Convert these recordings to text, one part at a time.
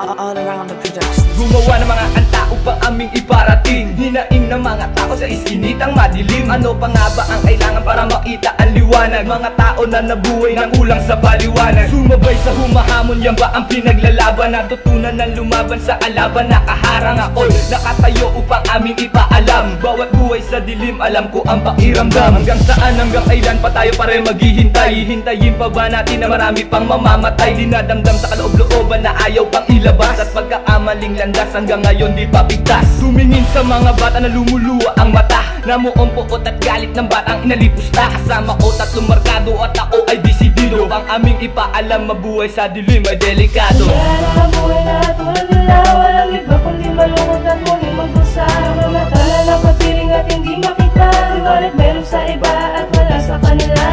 All around the production. Gumawa ng mga kanta upang aming iparating. Hinaing ng mga tao sa iskinitang madilim. Ano pa nga ba ang kailangan para makita ang liwanag? Mga tao na nabuhay ng ulang sa paliwanag. Sumabay sa humahamon, yan ba ang pinaglalaban? Natutunan ng lumaban sa kalaban. Nakaharang ako'y nakatayo upang aming ipaalam. Bawat buhay sa dilim, alam ko ang pakiramdam. Hanggang saan, hanggang kailan pa tayo pare maghihintay? Hintayin pa ba natin na marami pang mamamatay? Dinadamdam sa kaloob-looban na ayaw pang ilabas. At pagkakamaling landas hanggang ngayon di pa bigtas. Tumingin sa mga bata na lumuluwa ang mata. Namuong puot at galit ng batang inalipusta. Kasama ko tatlong markado at ako ay disidido. Ang aming ipaalam, mabuhay sa dilim ay delikado. Kaya buhay na tulad nila, walang iba kundi malungkot at muling magdusa. Mga tala na papiling at hindi makita, ngunit meron sa iba at wala sa kanila.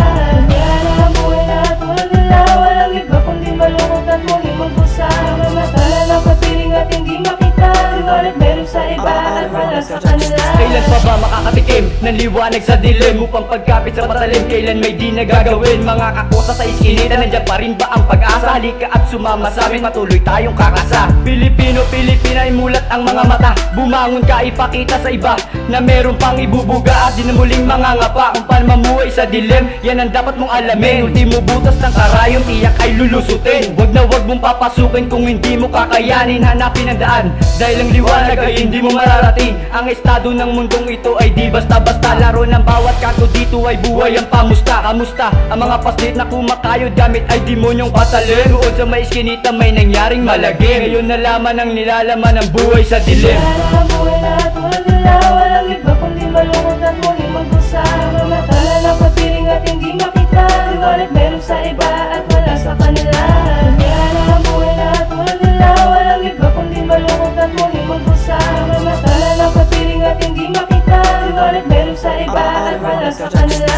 Kaya buhay na tulad nila, walang iba kundi malungkot at muling magdusa. Mga tala na papiling at hindi makita, ngunit meron sa iba at wala sa kanila. Kailan pa ba makakatikim ng liwanag sa dilim? Upang pagkapit sa patalim, kailan may di nagagawin? Mga kakosa sa iskinita, nandiyan pa rin ba ang pag-asa? Halika at sumama sa amin, matuloy tayong kakasa. Pilipino, Pilipina, imulat ang mga mata. Bumangon ka, ipakita sa iba na meron pang ibubuga at di na muling mangangapa. Kung paano mamuhay sa dilim, yan ang dapat mong alamin. Ultimo butas ng karayom, tiyak ay lulusutin. Wag na wag mong papasukin kung hindi mo kakayanin. Hanapin ang daan, dahil ang liwanag ay hindi mo mararating. Ang estado ng mundong ito ay di basta-basta. Laro ng bawat kako dito ay buhay ang pamusta. Kamusta ang mga paslit na kumakayod gamit ay demonyong patalim? Doon sa may iskinita may nangyaring malagim. Ngayon nalaman ang nilalaman ng buhay sa dilim. Kaya buhay na tulad nila, walang iba kundi malungkot at muling magdusa. Mga tala na papiling at hindi makita, ngunit meron sa iba at wala sa kanila. Kaya buhay na tulad nila, walang iba kundi malungkot at muling magdusa. Mga tala na papiling at hindi makita, ngunit meron sa iba at wala sa kanila.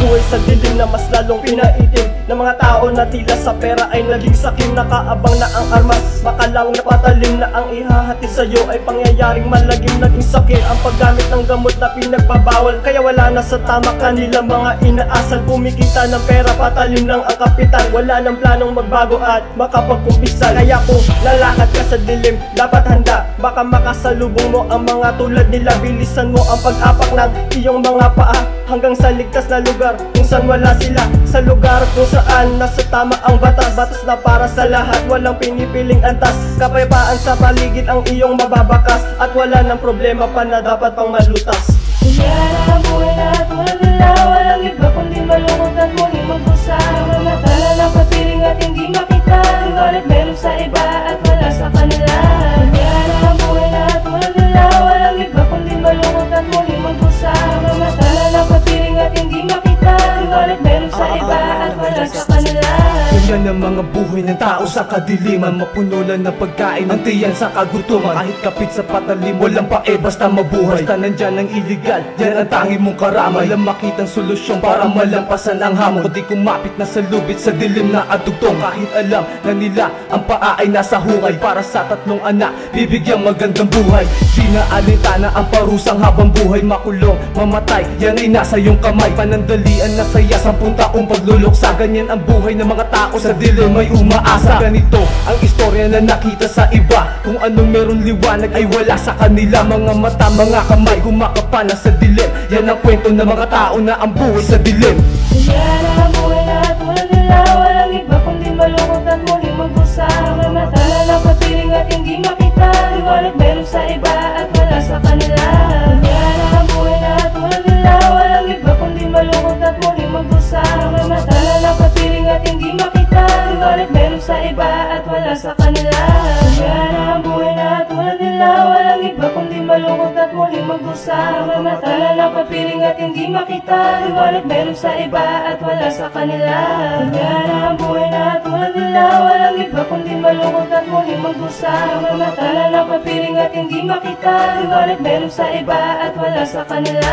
Buhay sa dilim na mas lalong pinaitim ng mga tao na tila sa pera ay naging sakim. Nakaabang na ang armas, makalang napatalim na ang ihahati sa'yo ay pangyayaring malagim. Naging sakit ang paggamit ng gamot na pinagpabawal, kaya wala na sa tama kanilang mga inaasal. Pumikita ng pera, patalim lang ang kapital. Wala nang planong magbago at makapagkumpisal. Kaya kung lalakad ka sa dilim, dapat handa, baka makasalubong mo ang mga tulad nila. Bilisan mo ang pag-apak ng iyong mga paa hanggang sa ligtas na lugar kung saan wala sila. Sa lugar kung saan nasa tama ang batas, batas na para sa lahat, walang pinipiling antas. Kapayapaan sa paligid ang iyong mababakas, at wala ng problema pa na dapat pang malutas. Kaya buhay na tulad nila, walang iba kundi malungkot at muling magdusa. Mga tala na papiling at hindi makita, ngunit meron sa iba at wala sa kanila. Kaya buhay na tulad nila, walang iba kundi malungkot at muling magdusa. Mga tala na papiling at hindi makita, ngunit meron sa iba at wala sa kanila. Ganyan ang mga buhay ng tao sa kadiliman. Mapuno lang ng pagkain, ang tiyan sa kagutuman. Kahit kapit sa patalim, walang pae basta mabuhay. Basta nandyan ang iligal, yan ang tangi mong karamay. Walang makitang solusyon para malampasan ang hamon, kundi kumapit na sa lubid sa dilim na adugtong. Kahit alam na nila ang paa ay nasa hukay, para sa tatlong anak, bibigyang magandang buhay. Di na alintana ang parusang habang buhay. Makulong, mamatay, yan ay nasa iyong kamay. Panandalian na saya, 10 taong pagluluksa. Ganyan ang buhay ng mga tao sa dilim, may umaasa. Ganito ang istorya na nakita sa iba, kung anong meron liwanag ay wala sa kanila. Mga mata, mga kamay, kumakapana sa dilim. Yan ang kwento ng mga tao na ang buhay sa dilim. Kaya buhay na tulad nila, walang iba kundi malungkot at muling magdusa. Mga tala na papiling at hindi makita, ngunit meron sa iba at wala sa kanila. Kaya buhay na tulad nila, walang iba kundi malungkot at muling magdusa. Mga tala na papiling at hindi makita, ngunit meron sa iba at wala sa kanila. Kaya buhay na tulad nila, walang iba kundi malungkot at muling magdusa. Mga tala na papiling at hindi makita, ngunit meron sa iba at wala sa kanila. Kaya buhay na tulad nila, walang iba kundi malungkot at muling magdusa. Mga tala na papiling at hindi makita, ngunit meron sa iba at wala sa kanila.